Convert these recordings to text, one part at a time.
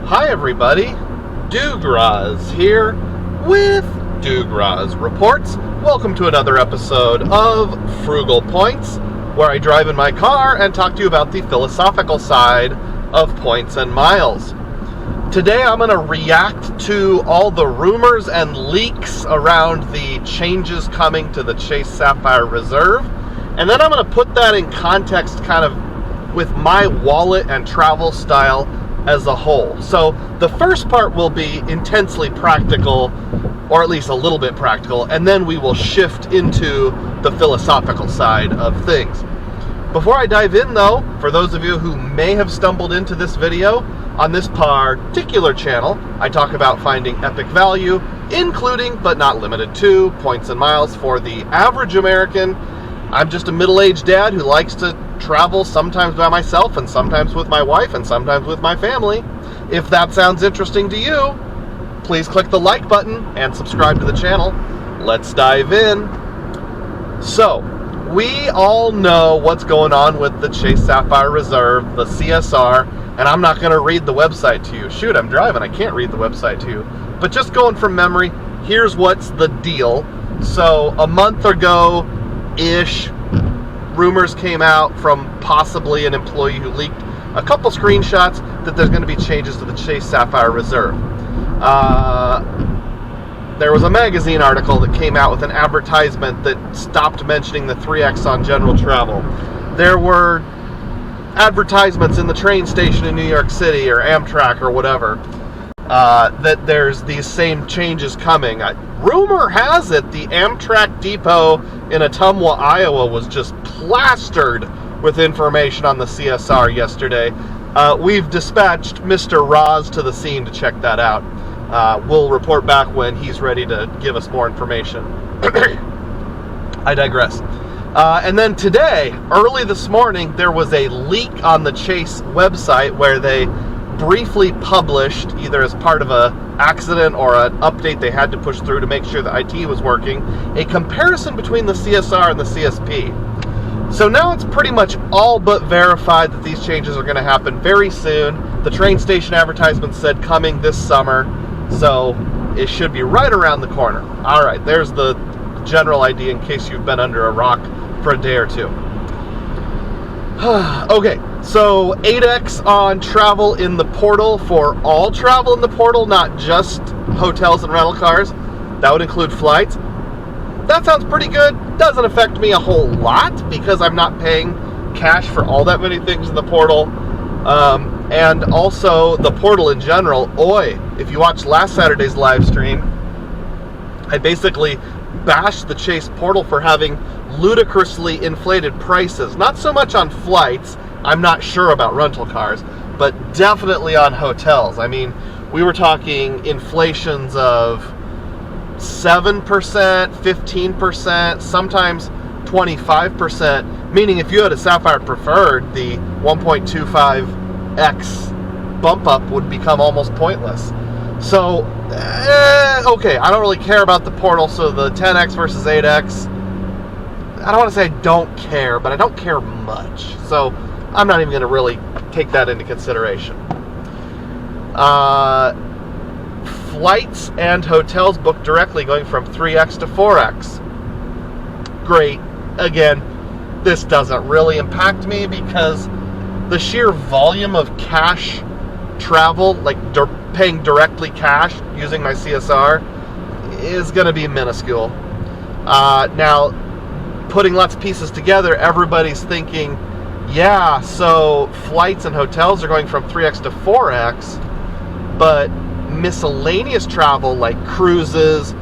Hi everybody, DUGROZ here with DUGROZ Reports. Welcome to another episode of Frugal Points, where I drive in my car and talk to you about the philosophical side of points and miles. Today I'm going to react to all the rumors and leaks around the changes coming to the Chase Sapphire Reserve, and then I'm going to put that in context kind of with my wallet and travel style as a whole. So the first part will be intensely practical, or at least a little bit practical, and then we will shift into the philosophical side of things. Before I dive in though, for those of you who may have stumbled into this video, on this particular channel, I talk about finding epic value, including but not limited to points and miles for the average American. I'm just a middle-aged dad who likes to travel sometimes by myself and sometimes with my wife and sometimes with my family. If that sounds interesting to you, please click the like button and subscribe to the channel. Let's dive in. So, we all know what's going on with the Chase Sapphire Reserve, the CSR, and I'm not going to read the website to you. Shoot, I'm driving, I can't read the website to you. But just going from memory, here's what's the deal. So, a month ago-ish, rumors came out from possibly an employee who leaked a couple screenshots that there's going to be changes to the Chase Sapphire Reserve. There was a magazine article that came out with an advertisement that stopped mentioning the 3X on general travel. There were advertisements in the train station in New York City or Amtrak or whatever that there's these same changes coming. Rumor has it the Amtrak depot in Ottumwa, Iowa was just plastered with information on the CSR yesterday. We've dispatched Mr. Roz to the scene to check that out. We'll report back when he's ready to give us more information. I digress. And then today, early this morning, there was a leak on the Chase website where they briefly published, either as part of an accident or an update they had to push through to make sure the IT was working, a comparison between the CSR and the CSP. So now it's pretty much all but verified that these changes are going to happen very soon. The train station advertisement said coming this summer, so it should be right around the corner. All right, there's the general idea in case you've been under a rock for a day or two. Okay, so 8X on travel in the portal for all travel in the portal, not just hotels and rental cars. That would include flights. That sounds pretty good. Doesn't affect me a whole lot because I'm not paying cash for all that many things in the portal. And also the portal in general. If you watched last Saturday's live stream, I basically bashed the Chase portal for having ludicrously inflated prices. Not so much on flights, I'm not sure about rental cars, but definitely on hotels. I mean, we were talking inflations of 7%, 15%, sometimes 25%, meaning if you had a Sapphire Preferred, the 1.25x bump up would become almost pointless. So, okay, I don't really care about the portal, so the 10X versus 8X, I don't want to say I don't care, but I don't care much. So, I'm not even going to really take that into consideration. Flights and hotels booked directly going from 3X to 4X. Great. Again, this doesn't really impact me because the sheer volume of cash travel, like paying directly cash using my CSR, is going to be minuscule. Now, putting lots of pieces together, everybody's thinking, yeah, so flights and hotels are going from 3X to 4X, but miscellaneous travel like cruises,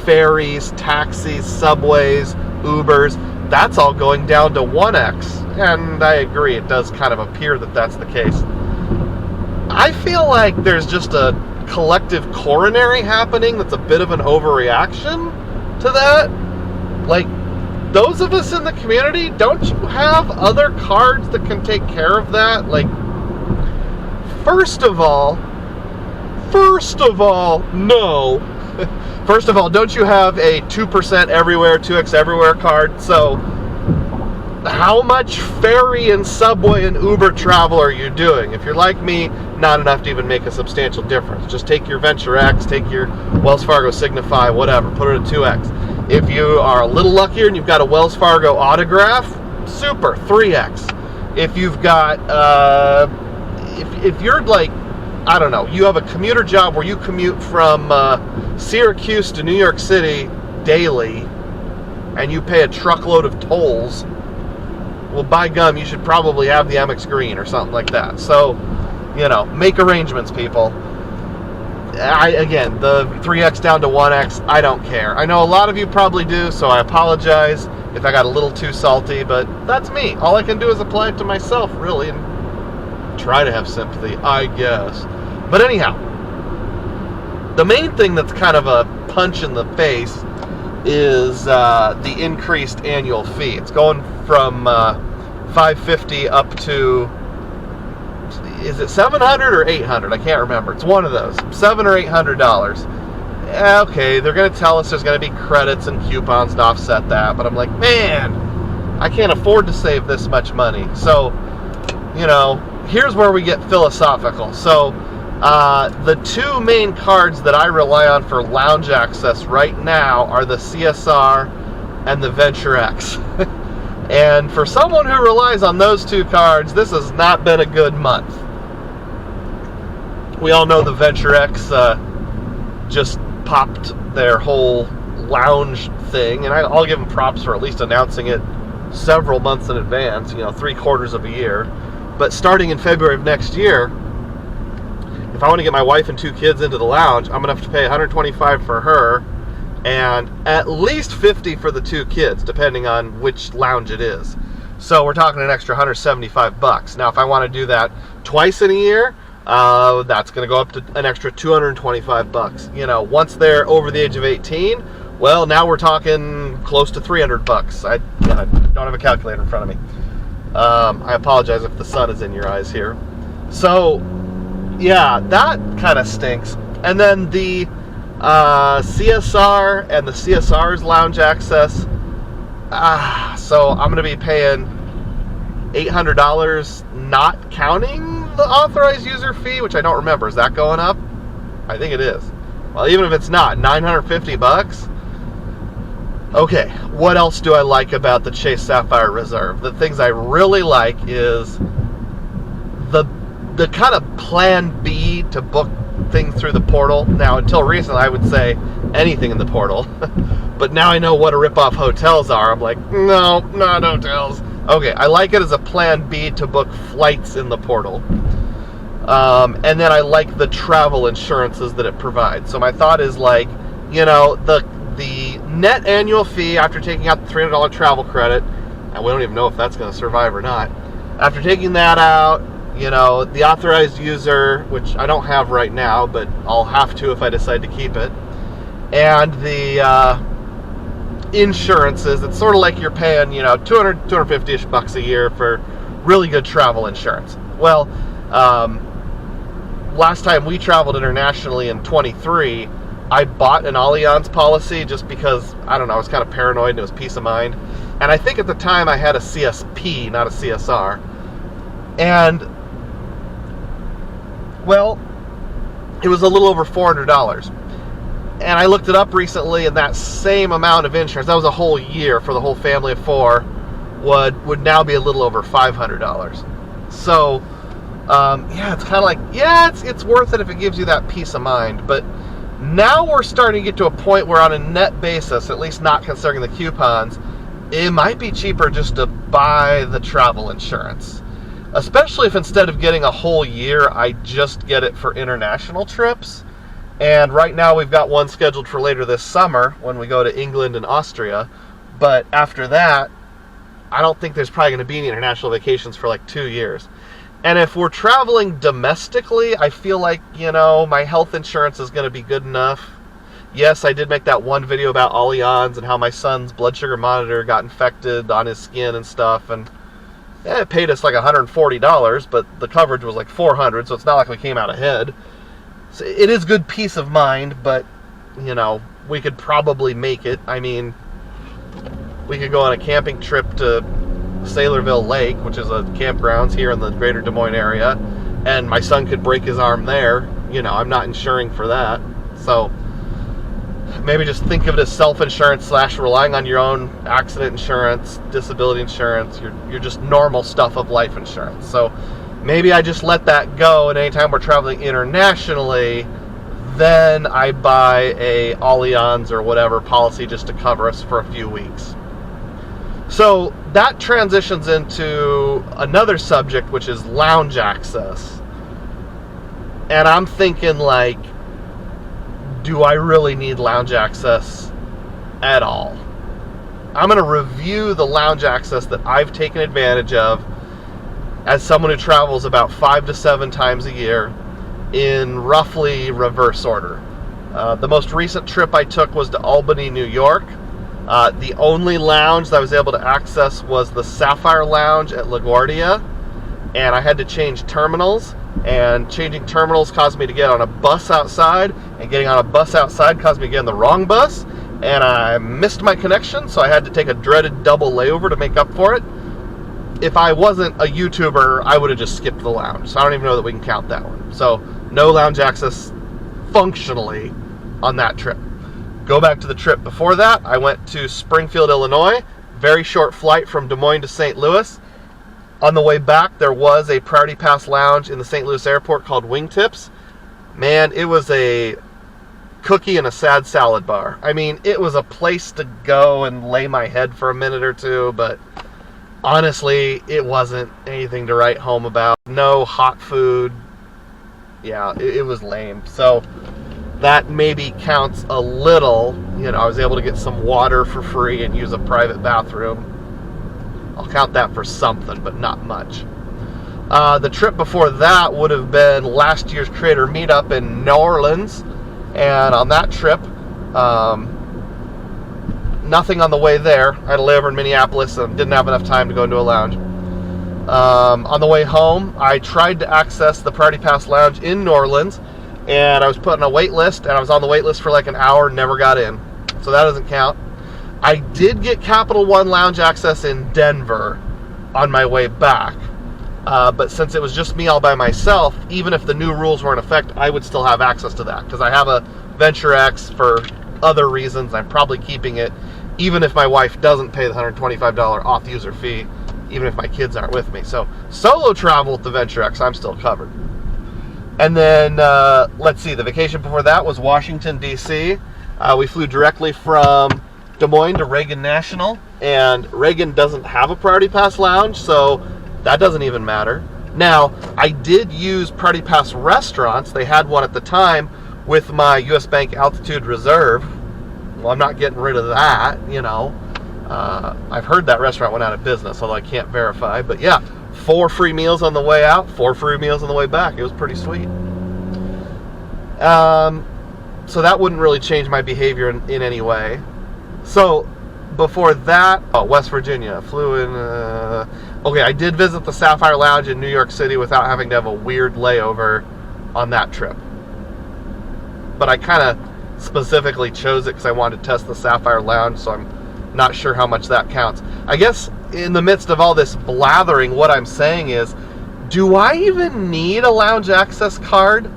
ferries, taxis, subways, Ubers, that's all going down to 1X. And I agree, it does kind of appear that that's the case. I feel like there's just a collective coronary happening that's a bit of an overreaction to that. Like, those of us in the community, don't you have other cards that can take care of that? Like, first of all, no. First of all, don't you have a 2% everywhere, 2X everywhere card? So how much ferry and subway and Uber travel are you doing? If you're like me, not enough to even make a substantial difference. Just take your Venture X, take your Wells Fargo Signify, whatever, put it at 2X. If you are a little luckier and you've got a Wells Fargo Autograph, super, 3X. If you've got, if you're like, I don't know, you have a commuter job where you commute from Syracuse to New York City daily, and you pay a truckload of tolls, well, by gum, you should probably have the Amex Green or something like that. So, you know, make arrangements, people. Again, the 3X down to 1X, I don't care. I know a lot of you probably do, so I apologize if I got a little too salty, but that's me. All I can do is apply it to myself, really, and try to have sympathy, I guess. But anyhow, the main thing that's kind of a punch in the face is the increased annual fee. It's going from $550 up to, is it $700 or $800? I can't remember. It's one of those, $700 or $800. Okay, they're going to tell us there's going to be credits and coupons to offset that, but I'm like, man, I can't afford to save this much money. So, you know, here's where we get philosophical. So, the two main cards that I rely on for lounge access right now are the CSR and the Venture X. And for someone who relies on those two cards, this has not been a good month. We all know the Venture X just popped their whole lounge thing, and I'll give them props for at least announcing it several months in advance, you know, 3/4 of a year. But starting in February of next year, if I want to get my wife and 2 kids into the lounge, I'm going to have to pay $125 for her and at least $50 for the 2 kids, depending on which lounge it is. So we're talking an extra $175. Now, if I want to do that twice in a year, that's going to go up to an extra $225. You know, once they're over the age of 18, well, now we're talking close to $300. I don't have a calculator in front of me. I apologize if the sun is in your eyes here. So, yeah, that kind of stinks. And then the CSR and the CSR's lounge access. So I'm going to be paying $800, not counting the authorized user fee, which I don't remember. Is that going up? I think it is. Well, even if it's not, $950. Okay, what else do I like about the Chase Sapphire Reserve? The things I really like is the kind of plan B to book things through the portal. Now, until recently, I would say anything in the portal. But now I know what a rip-off hotels are. I'm like, no, not hotels. Okay, I like it as a plan B to book flights in the portal. And then I like the travel insurances that it provides. So my thought is, like, you know, the net annual fee after taking out the $300 travel credit, and we don't even know if that's going to survive or not. After taking that out, you know, the authorized user, which I don't have right now, but I'll have to if I decide to keep it, and the insurances, it's sort of like you're paying, you know, $250-ish bucks a year for really good travel insurance. Well, last time we traveled internationally in 23, I bought an Allianz policy just because, I don't know, I was kind of paranoid and it was peace of mind. And I think at the time I had a CSP, not a CSR. And, well, it was a little over $400. And I looked it up recently, and that same amount of insurance, that was a whole year for the whole family of 4, would now be a little over $500. So, yeah, it's kind of like, yeah, it's worth it if it gives you that peace of mind. But now we're starting to get to a point where on a net basis, at least not considering the coupons, it might be cheaper just to buy the travel insurance. Especially if instead of getting a whole year, I just get it for international trips. And right now we've got one scheduled for later this summer when we go to England and Austria. But after that, I don't think there's probably going to be any international vacations for like 2 years. And if we're traveling domestically, I feel like, you know, my health insurance is going to be good enough. Yes, I did make that one video about Allianz and how my son's blood sugar monitor got infected on his skin and stuff. And yeah, it paid us like $140, but the coverage was like $400, so it's not like we came out ahead. So it is good peace of mind, but, you know, we could probably make it. I mean, we could go on a camping trip to Saylorville Lake, which is a campgrounds here in the greater Des Moines area, and my son could break his arm there, I'm not insuring for that. So maybe just think of it as self-insurance / relying on your own accident insurance, disability insurance, your just normal stuff of life insurance. So maybe I just let that go, and anytime we're traveling internationally, then I buy a Allianz or whatever policy just to cover us for a few weeks. So that transitions into another subject, which is lounge access. And I'm thinking, like, do I really need lounge access at all? I'm going to review the lounge access that I've taken advantage of as someone who travels about 5 to 7 times a year in roughly reverse order. The most recent trip I took was to Albany, New York. The only lounge that I was able to access was the Sapphire Lounge at LaGuardia, and I had to change terminals, and changing terminals caused me to get on a bus outside, and getting on a bus outside caused me to get on the wrong bus, and I missed my connection, so I had to take a dreaded double layover to make up for it. If I wasn't a YouTuber, I would have just skipped the lounge, so I don't even know that we can count that one. So no lounge access functionally on that trip. Go back to the trip before that. I went to Springfield, Illinois. Very short flight from Des Moines to St. Louis. On the way back, there was a Priority Pass lounge in the St. Louis airport called Wingtips. Man, it was a cookie and a sad salad bar. I mean, it was a place to go and lay my head for a minute or two, but honestly, it wasn't anything to write home about. No hot food. Yeah, it was lame. So that maybe counts a little. I was able to get some water for free and use a private bathroom. I'll count that for something, but not much. The trip before that would have been last year's Creator Meetup in New Orleans. And on that trip, nothing on the way there. I had a layover in Minneapolis and didn't have enough time to go into a lounge. On the way home, I tried to access the Priority Pass lounge in New Orleans, and I was put on a wait list, and I was on the wait list for like an hour, never got in. So that doesn't count. I did get Capital One lounge access in Denver on my way back. But since it was just me all by myself, even if the new rules were in effect, I would still have access to that because I have a Venture X for other reasons. I'm probably keeping it, even if my wife doesn't pay the $125 off user fee, even if my kids aren't with me. So solo travel with the Venture X, I'm still covered. And then, let's see, the vacation before that was Washington, D.C. We flew directly from Des Moines to Reagan National, and Reagan doesn't have a Priority Pass lounge, so that doesn't even matter. Now, I did use Priority Pass restaurants. They had one at the time with my U.S. Bank Altitude Reserve. Well, I'm not getting rid of that, I've heard that restaurant went out of business, although I can't verify. But yeah, 4 free meals on the way out, 4 free meals on the way back. It was pretty sweet. So that wouldn't really change my behavior in any way. So before that, West Virginia, flew in. Okay, I did visit the Sapphire Lounge in New York City without having to have a weird layover on that trip. But I kind of specifically chose it because I wanted to test the Sapphire Lounge, so I'm not sure how much that counts. I guess in the midst of all this blathering, what I'm saying is, do I even need a lounge access card?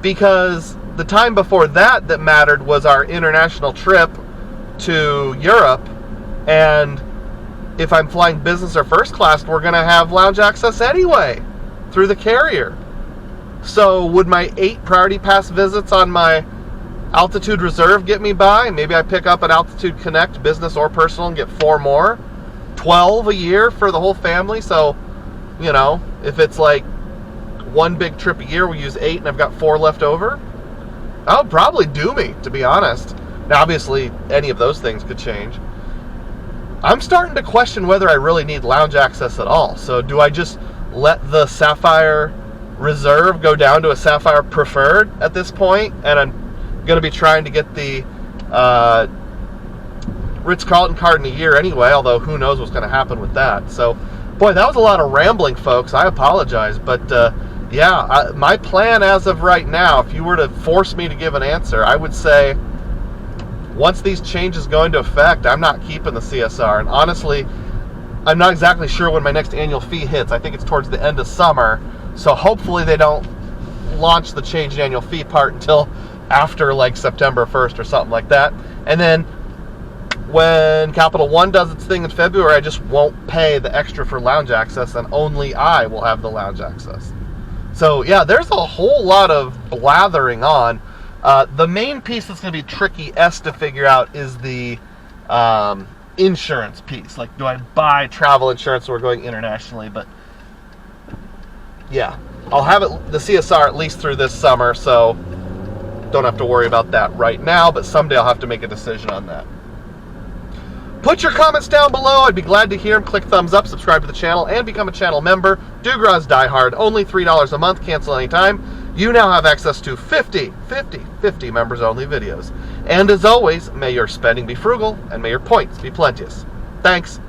Because the time before that mattered was our international trip to Europe, and if I'm flying business or first class, we're going to have lounge access anyway through the carrier. So would my 8 Priority Pass visits on my Altitude Reserve get me by? Maybe I pick up an Altitude Connect, business or personal, and get 4 more. 12 a year for the whole family. So, if it's like 1 big trip a year, we use 8 and I've got 4 left over. That would probably do me, to be honest. Now, obviously, any of those things could change. I'm starting to question whether I really need lounge access at all. So do I just let the Sapphire Reserve go down to a Sapphire Preferred at this point? And I'm going to be trying to get the Ritz-Carlton card in a year anyway, although who knows what's going to happen with that. So, boy, that was a lot of rambling, folks. I apologize. But, my plan as of right now, if you were to force me to give an answer, I would say once these changes go into effect, I'm not keeping the CSR. And honestly, I'm not exactly sure when my next annual fee hits. I think it's towards the end of summer. So hopefully they don't launch the change in annual fee part until after like September 1st or something like that. And then when Capital One does its thing in February, I just won't pay the extra for lounge access, and only I will have the lounge access. So yeah, there's a whole lot of blathering on. The main piece that's going to be tricky to figure out is the insurance piece. Like, do I buy travel insurance when we're going internationally? But yeah, I'll have the CSR at least through this summer, so don't have to worry about that right now, but someday I'll have to make a decision on that. Put your comments down below. I'd be glad to hear them. Click thumbs up, subscribe to the channel, and become a channel member. DUGROZ DieHard, only $3 a month, cancel anytime. You now have access to 50 members-only videos. And as always, may your spending be frugal, and may your points be plenteous. Thanks.